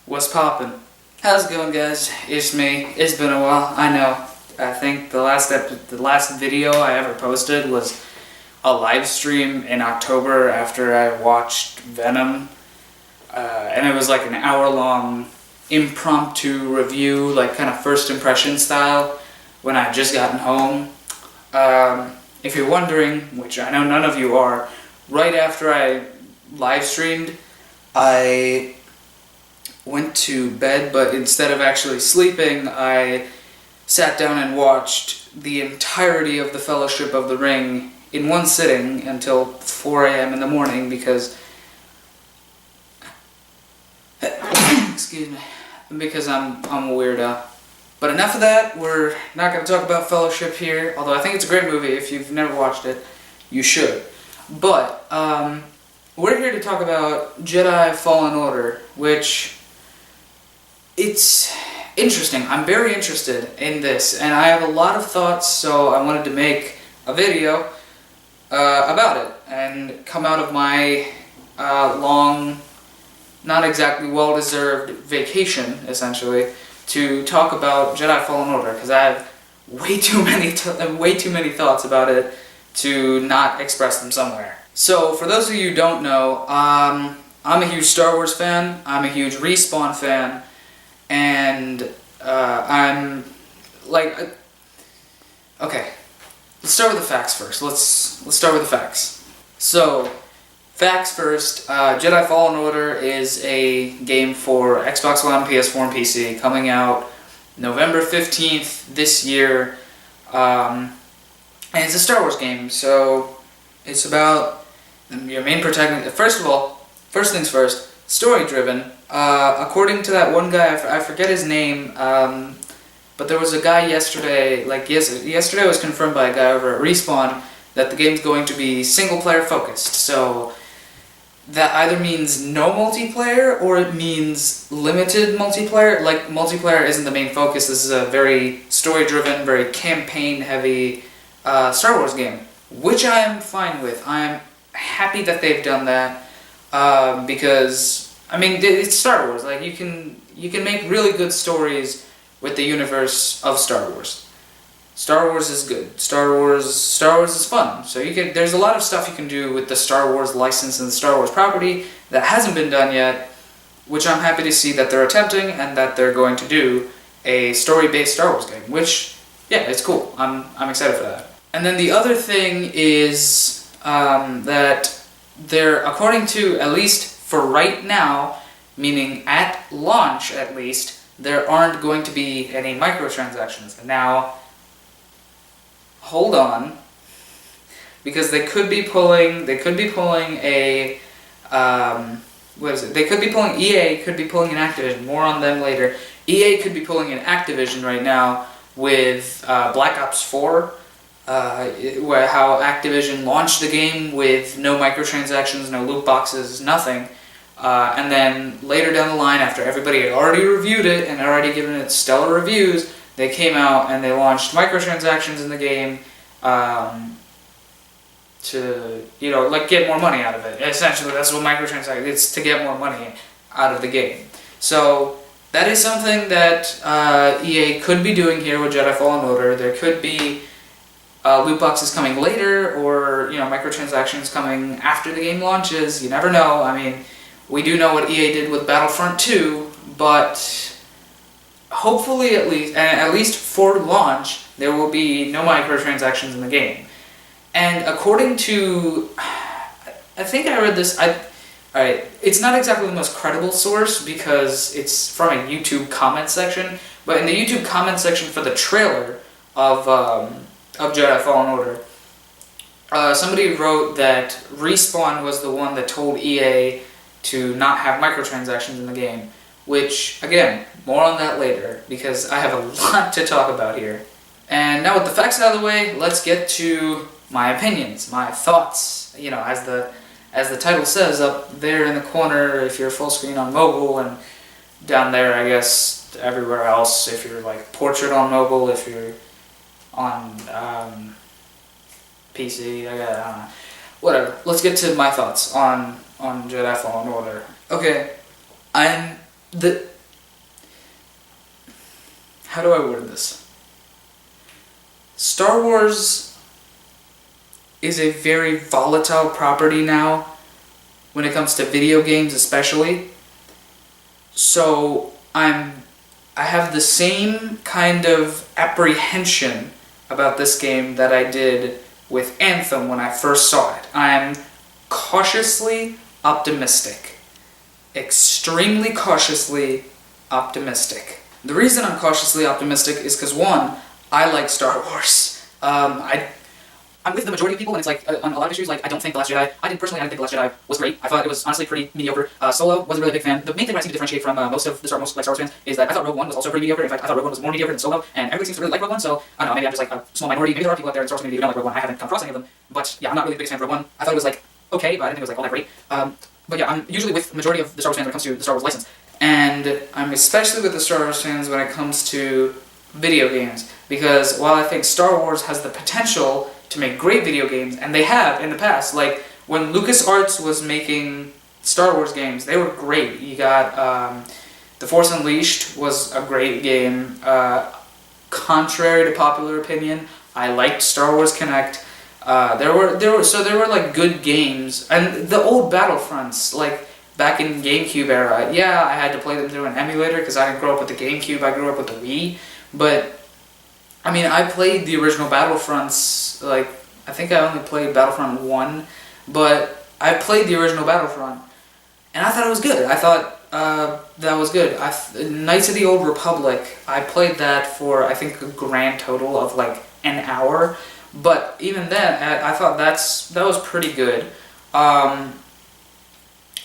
What's poppin'? How's it going, guys? It's me. It's been a while. I know. I think the last video I ever posted was a live stream in October after I watched Venom, and it was like an hour-long impromptu review, like kind of first impression style, when I had just gotten home. If you're wondering, which I know none of you are, right after I live streamed, I went to bed, but instead of actually sleeping, I sat down and watched the entirety of the Fellowship of the Ring in one sitting until 4 a.m. in the morning because excuse me, because I'm a weirdo. But enough of that. We're not going to talk about Fellowship here, although I think it's a great movie. If you've never watched it, you should. But we're here to talk about Jedi Fallen Order, which it's interesting. I'm very interested in this, and I have a lot of thoughts, so I wanted to make a video about it and come out of my long, not exactly well-deserved vacation, essentially, to talk about Jedi Fallen Order, because I have way too many thoughts about it to not express them somewhere. So, for those of you who don't know, I'm a huge Star Wars fan, I'm a huge Respawn fan, and I'm like, okay, let's start with the facts first. Let's start with the facts. So, facts first. Jedi Fallen Order is a game for Xbox One, PS4, and PC, coming out November 15th this year, and it's a Star Wars game. So it's about your main protagonist. First things first, story-driven. According to that one guy, I forget his name, but there was a guy yesterday, yesterday was confirmed by a guy over at Respawn that the game's going to be single-player focused, so that either means no multiplayer or it means limited multiplayer. Like, multiplayer isn't the main focus. This is a very story-driven, very campaign-heavy Star Wars game, which I am fine with. I am happy that they've done that, because I mean, it's Star Wars. Like, you can make really good stories with the universe of Star Wars. Star Wars is good. Star Wars is fun. So there's a lot of stuff you can do with the Star Wars license and the Star Wars property that hasn't been done yet, which I'm happy to see that they're attempting and that they're going to do a story-based Star Wars game, which, yeah, it's cool. I'm excited for that. And then the other thing is that they're, according to, at least for right now, meaning at launch at least, there aren't going to be any microtransactions. Now, hold on, because they could be pulling a, what is it? They could be pulling, EA could be pulling an Activision, more on them later. EA could be pulling an Activision right now with Black Ops 4, where how Activision launched the game with no microtransactions, no loot boxes, nothing. And then later down the line, after everybody had already reviewed it and already given it stellar reviews, they came out and they launched microtransactions in the game to, get more money out of it. Essentially, that's what microtransactions, it's to get more money out of the game. So that is something that EA could be doing here with Jedi Fallen Order. There could be loot boxes coming later, or microtransactions coming after the game launches. You never know. I mean, we do know what EA did with Battlefront 2, but hopefully, at least for launch, there will be no microtransactions in the game. And according to, I think I read this, alright, it's not exactly the most credible source because it's from a YouTube comment section, but in the YouTube comment section for the trailer of Jedi Fallen Order, somebody wrote that Respawn was the one that told EA to not have microtransactions in the game, which, again, more on that later, because I have a lot to talk about here. And now with the facts out of the way, let's get to my opinions, my thoughts, as the title says up there in the corner if you're full screen on mobile, and down there, I guess, everywhere else if you're like portrait on mobile, if you're on PC, I don't know. Whatever, let's get to my thoughts on Jedi Fallen Order. Okay, how do I word this? Star Wars is a very volatile property now when it comes to video games especially. So I have the same kind of apprehension about this game that I did with Anthem when I first saw it. I'm cautiously optimistic. Extremely cautiously optimistic. The reason I'm cautiously optimistic is because, one, I like Star Wars. I'm with the majority of people, and it's like, on a lot of issues, like, I don't think The Last Jedi, I didn't think The Last Jedi was great. I thought it was honestly pretty mediocre. Solo, wasn't really a big fan. The main thing that I seem to differentiate from most Star Wars fans is that I thought Rogue One was also pretty mediocre. In fact, I thought Rogue One was more mediocre than Solo, and everybody seems to really like Rogue One, so, I don't know, maybe I'm just like a small minority. Maybe there are people out there in the Star Wars community who don't like Rogue One. I haven't come across any of them, but yeah, I'm not really the biggest fan of Rogue One. I thought it was like, okay, but I didn't think it was like all that great. But yeah, I'm usually with the majority of the Star Wars fans when it comes to the Star Wars license. And I'm especially with the Star Wars fans when it comes to video games, because while I think Star Wars has the potential to make great video games, and they have in the past, like when LucasArts was making Star Wars games, they were great. You got The Force Unleashed was a great game. Contrary to popular opinion, I liked Star Wars Connect. There were like good games, and the old Battlefronts, like back in GameCube era, yeah, I had to play them through an emulator because I didn't grow up with the GameCube, I grew up with the Wii, but I mean, I played the original Battlefronts, like, I think I only played Battlefront 1, but I played the original Battlefront, and I thought it was good. I thought that was good. Knights of the Old Republic, I played that for, I think, a grand total of, like, an hour, but even then, I thought that was pretty good.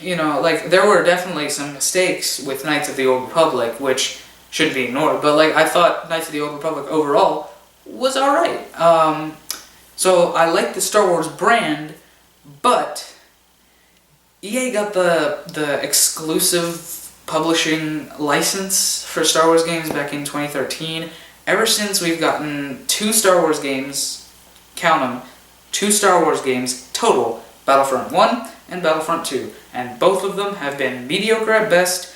You know, like, there were definitely some mistakes with Knights of the Old Republic, which shouldn't be ignored, but like I thought Knights of the Old Republic overall was alright. So I like the Star Wars brand, but EA got the exclusive publishing license for Star Wars games back in 2013. Ever since we've gotten 2 Star Wars games, count them, 2 Star Wars games total, Battlefront 1 and Battlefront 2, and both of them have been mediocre at best,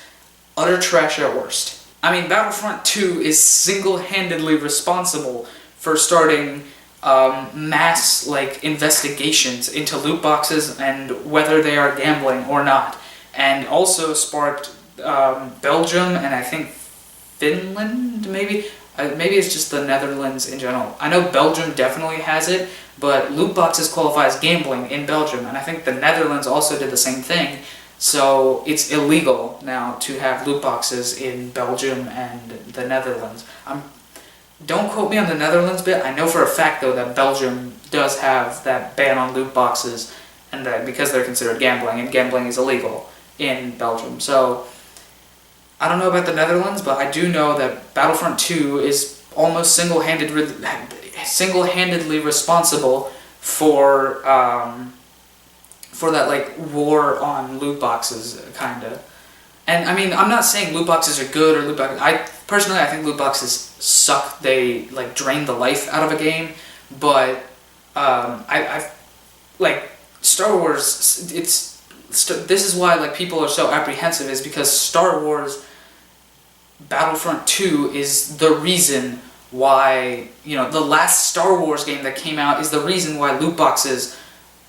utter trash at worst. I mean, Battlefront 2 is single-handedly responsible for starting mass, like, investigations into loot boxes and whether they are gambling or not, and also sparked Belgium and I think Finland, maybe? Maybe it's just the Netherlands in general. I know Belgium definitely has it, but loot boxes qualify as gambling in Belgium, and I think the Netherlands also did the same thing. So it's illegal now to have loot boxes in Belgium and the Netherlands. Don't quote me on the Netherlands bit. I know for a fact though that Belgium does have that ban on loot boxes, and that because they're considered gambling, and gambling is illegal in Belgium. So I don't know about the Netherlands, but I do know that Battlefront 2 is almost single-handedly responsible for that, like, war on loot boxes, kinda. And, I mean, I'm not saying loot boxes are good or loot boxes. I think loot boxes suck. They, like, drain the life out of a game. But, like, Star Wars, this is why, like, people are so apprehensive, is because Star Wars Battlefront 2 is the reason why, you know, the last Star Wars game that came out is the reason why loot boxes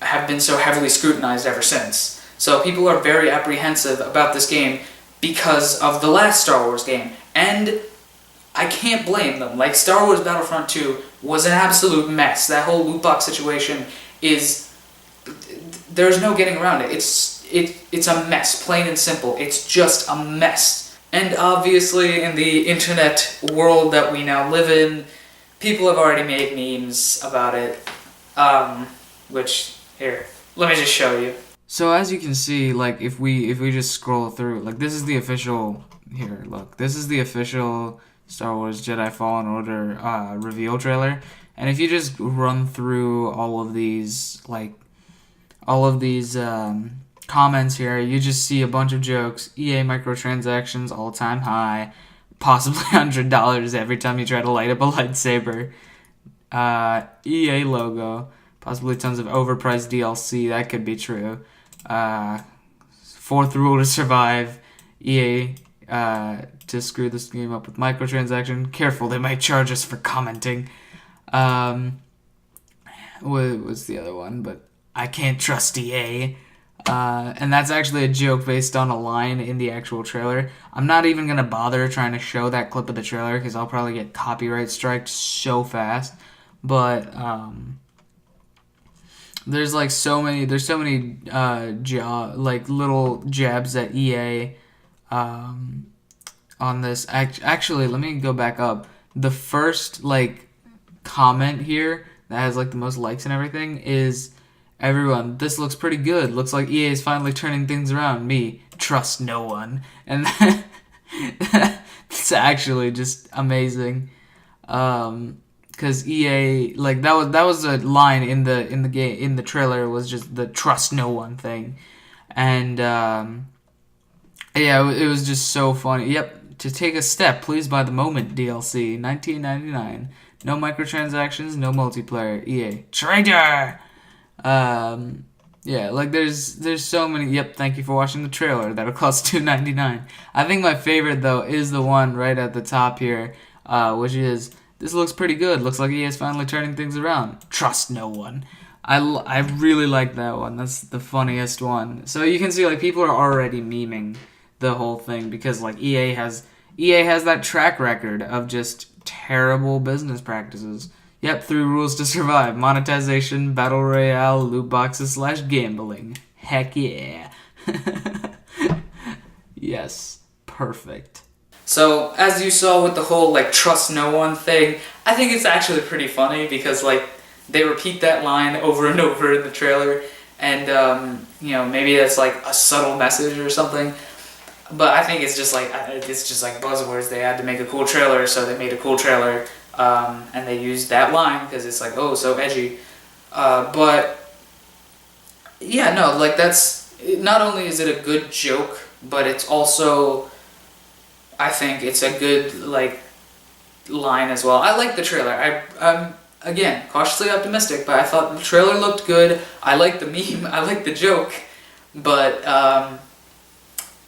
have been so heavily scrutinized ever since. So people are very apprehensive about this game because of the last Star Wars game, and I can't blame them. Like, Star Wars Battlefront 2 was an absolute mess. That whole loot box situation is, there's no getting around it. It's a mess, plain and simple. It's just a mess. And obviously, in the internet world that we now live in, people have already made memes about it, which, here, let me just show you. So as you can see, like, if we just scroll through, like, this is the official, here, look, this is the official Star Wars Jedi Fallen Order reveal trailer, and if you just run through all of these comments here, you just see a bunch of jokes. EA microtransactions, all-time high, possibly $100 every time you try to light up a lightsaber. EA logo, possibly tons of overpriced DLC, that could be true. Fourth rule to survive, EA to screw this game up with microtransaction. Careful, they might charge us for commenting. What was the other one? But I can't trust EA. And that's actually a joke based on a line in the actual trailer. I'm not even going to bother trying to show that clip of the trailer because I'll probably get copyright striked so fast. But there's so many little jabs at EA on this. Actually, let me go back up. The first comment here that has the most likes and everything is, everyone, this looks pretty good. Looks like EA is finally turning things around. Me, trust no one. And it's actually just amazing. Because EA, that was a line in the game, in the trailer, was just the trust no one thing. And yeah, it was just so funny. Yep, to take a step, please buy the Moment DLC, $19.99. No microtransactions, no multiplayer. EA, traitor. Yeah, there's so many. Yep, thank you for watching the trailer. That'll cost $2.99. I think my favorite though is the one right at the top here, which is, this looks pretty good. Looks like EA is finally turning things around. Trust no one. I really like that one. That's the funniest one. So you can see people are already memeing the whole thing because EA has that track record of just terrible business practices. Yep, 3 rules to survive: monetization, battle royale, loot boxes / gambling. Heck yeah. Yes, perfect. So, as you saw with the whole trust no one thing, I think it's actually pretty funny because they repeat that line over and over in the trailer, and maybe that's a subtle message or something. But I think it's just buzzwords. They had to make a cool trailer, so they made a cool trailer, and they used that line because it's oh, so edgy. But yeah, no, that's, not only is it a good joke, but it's also, I think it's a good line as well. I like the trailer. I'm again cautiously optimistic, but I thought the trailer looked good. I like the meme. I like the joke, but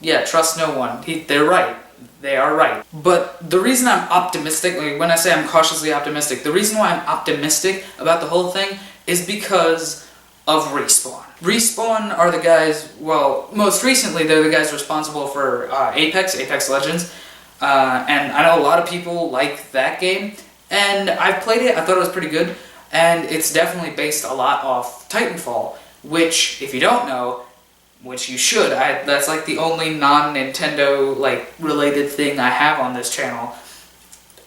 yeah, trust no one. They're right. They are right. But the reason I'm optimistic, when I say I'm cautiously optimistic, the reason why I'm optimistic about the whole thing is because of Respawn. Respawn are the guys, well, most recently they're the guys responsible for Apex Legends, and I know a lot of people like that game, and I've played it. I thought it was pretty good, and it's definitely based a lot off Titanfall, which, if you don't know, which you should, that's the only non-Nintendo related thing I have on this channel.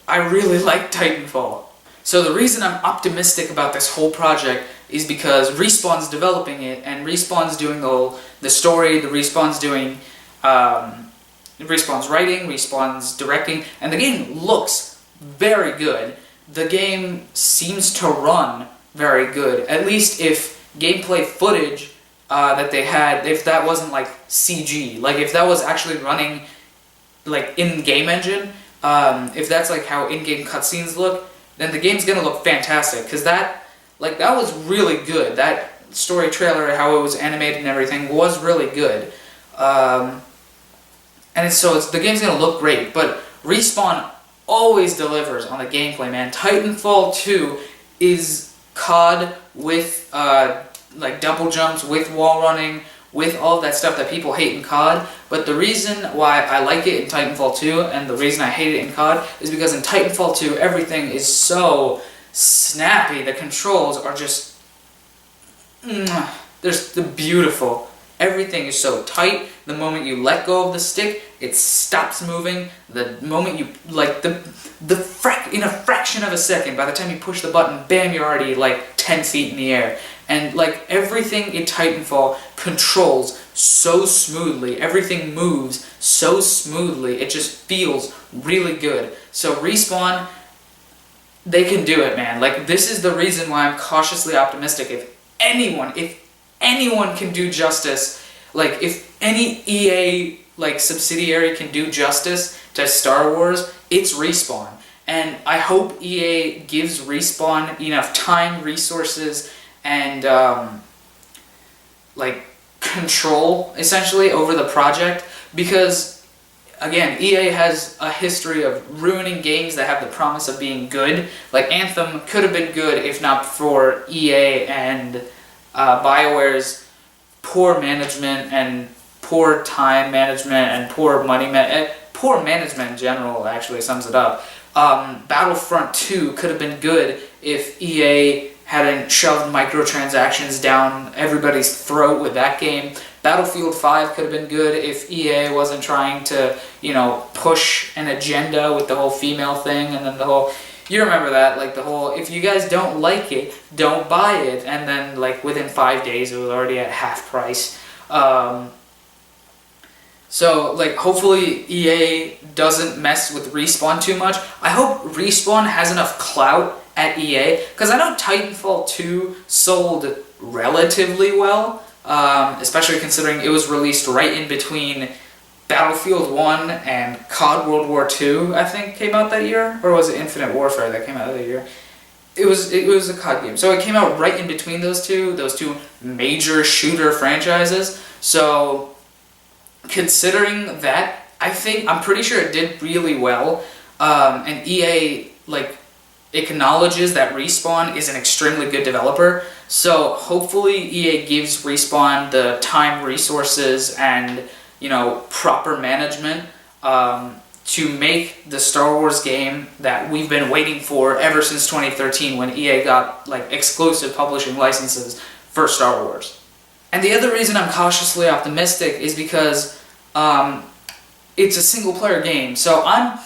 I really like Titanfall. So the reason I'm optimistic about this whole project is because Respawn's developing it, and Respawn's doing the story, Respawn's doing Respawn's writing, Respawn's directing, and the game looks very good. The game seems to run very good, at least if gameplay footage that they had, if that wasn't CG, if that was actually running in-game engine, if that's how in-game cutscenes look, then the game's gonna look fantastic, because that was really good. That story trailer, how it was animated and everything, was really good. And so the game's gonna look great, but Respawn always delivers on the gameplay, man. Titanfall 2 is COD with double jumps, with wall running, with all that stuff that people hate in COD. But the reason why I like it in Titanfall 2 and the reason I hate it in COD is because in Titanfall 2 everything is so snappy. The controls are just they're beautiful. Everything is so tight. The moment you let go of the stick, it stops moving. The moment you in a fraction of a second, by the time you push the button, bam, you're already 10 feet in the air. And everything in Titanfall controls so smoothly. Everything moves so smoothly. It just feels really good. So Respawn, they can do it, man. This is the reason why I'm cautiously optimistic. If anyone can do justice, if any EA subsidiary can do justice to Star Wars, it's Respawn. And I hope EA gives Respawn enough time, resources, and control essentially over the project, because again, EA has a history of ruining games that have the promise of being good. Like Anthem could have been good if not for EA and BioWare's poor management and poor time management and poor poor management in general actually sums it up. Battlefront 2 could have been good if EA hadn't shoved microtransactions down everybody's throat with that game. Battlefield 5 could have been good if EA wasn't trying to, you know, push an agenda with the whole female thing, and then the whole, you remember that, like the whole, if you guys don't like it, don't buy it, and then like within 5 days it was already at half price. So, like, hopefully EA doesn't mess with Respawn too much. I hope Respawn has enough clout at EA, because I know Titanfall 2 sold relatively well, especially considering it was released right in between Battlefield 1 and COD World War 2, I think, came out that year? Or was it Infinite Warfare that came out that year? It was a COD game. So it came out right in between those two major shooter franchises. So considering that, I'm pretty sure it did really well, and EA like acknowledges that Respawn is an extremely good developer. So hopefully EA gives Respawn the time, resources, and, you know, proper management to make the Star Wars game that we've been waiting for ever since 2013, when EA got like exclusive publishing licenses for Star Wars. And the other reason I'm cautiously optimistic is because it's a single-player game. So I'm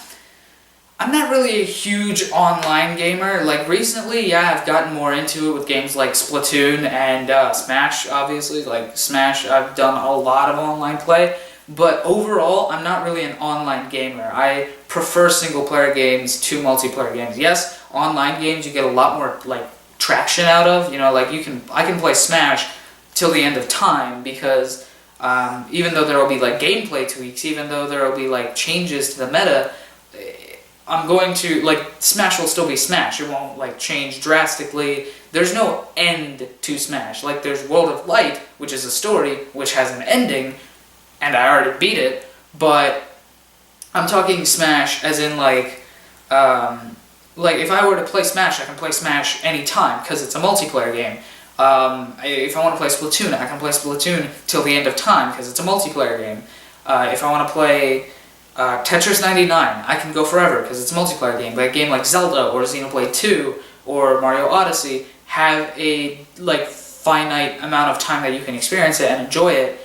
not really a huge online gamer. Like recently, yeah, I've gotten more into it with games like Splatoon and Smash, obviously. Like Smash, I've done a lot of online play. But overall, I'm not really an online gamer. I prefer single-player games to multiplayer games. Yes, online games you get a lot more like traction out of. You know, like I can play Smash till the end of time, because even though there will be like gameplay tweaks, even though there will be like changes to the meta, I'm going to, like, Smash will still be Smash. It won't like change drastically. There's no end to Smash. Like there's World of Light, which is a story, which has an ending, and I already beat it, but I'm talking Smash as in like if I were to play Smash, I can play Smash anytime, because it's a multiplayer game. If I want to play Splatoon, I can play Splatoon till the end of time, because it's a multiplayer game. If I want to play Tetris 99, I can go forever, because it's a multiplayer game. But a game like Zelda or Xenoblade 2 or Mario Odyssey have a like finite amount of time that you can experience it and enjoy it,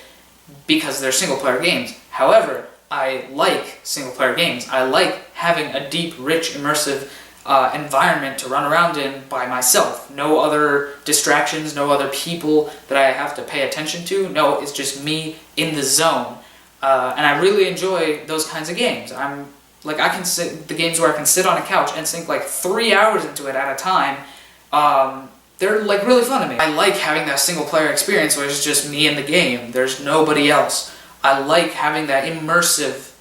because they're single-player games. However, I like single-player games. I like having a deep, rich, immersive environment to run around in by myself. No other distractions, no other people that I have to pay attention to. No, it's just me in the zone. And I really enjoy those kinds of games. The games where I can sit on a couch and sink like 3 hours into it at a time. They're like really fun to me. I like having that single player experience where it's just me in the game. There's nobody else. I like having that immersive,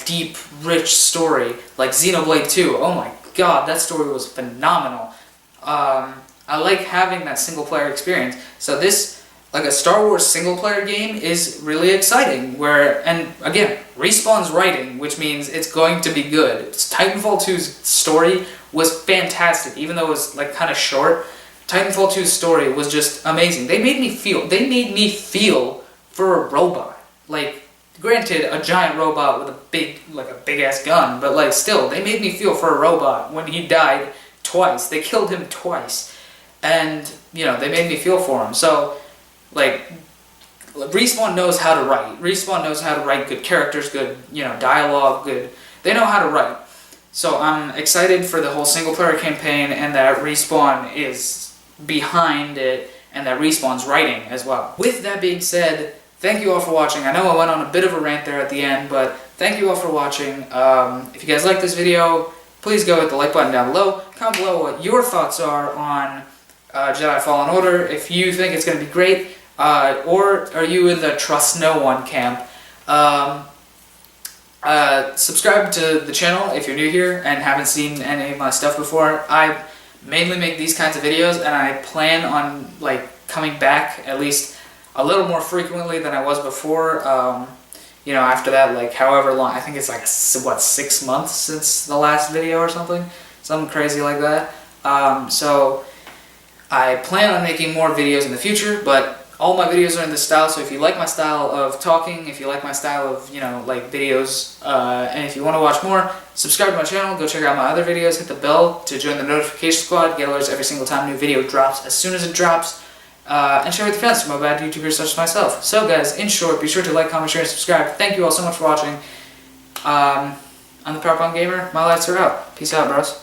deep, rich story like Xenoblade 2. Oh my god, that story was phenomenal. I like having that single player experience. So this, like a Star Wars single player game, is really exciting. And again, Respawn's writing, which means it's going to be good. Titanfall 2's story was fantastic, even though it was like kind of short. Titanfall 2's story was just amazing. They made me feel for a robot. Like, granted, a giant robot with a big ass gun, but like still, they made me feel for a robot when he died twice. They killed him twice. And, you know, they made me feel for him. So, like, Respawn knows how to write. Respawn knows how to write good characters, good, you know, dialogue, good. They know how to write. So I'm excited for the whole single player campaign, and that Respawn is behind it, and that Respawn's writing as well. With that being said, thank you all for watching. I know I went on a bit of a rant there at the end, but thank you all for watching. If you guys like this video, please go hit the like button down below. Comment below what your thoughts are on Jedi Fallen Order, if you think it's going to be great, or are you in the trust no one camp. Subscribe to the channel if you're new here and haven't seen any of my stuff before. I mainly make these kinds of videos, and I plan on like coming back at least a little more frequently than I was before. you know, after that, like however long, I think it's like, what, 6 months since the last video or something crazy like that. So I plan on making more videos in the future, but all my videos are in this style, so if you like my style of talking, if you like my style of, you know, like videos, and if you want to watch more, subscribe to my channel, go check out my other videos, hit the bell to join the notification squad, get alerts every single time a new video drops as soon as it drops, and share with your friends, mobile YouTubers such as myself. So guys, in short, be sure to like, comment, share, and subscribe. Thank you all so much for watching. I'm the Power Gamer, my lights are out. Peace out, bros.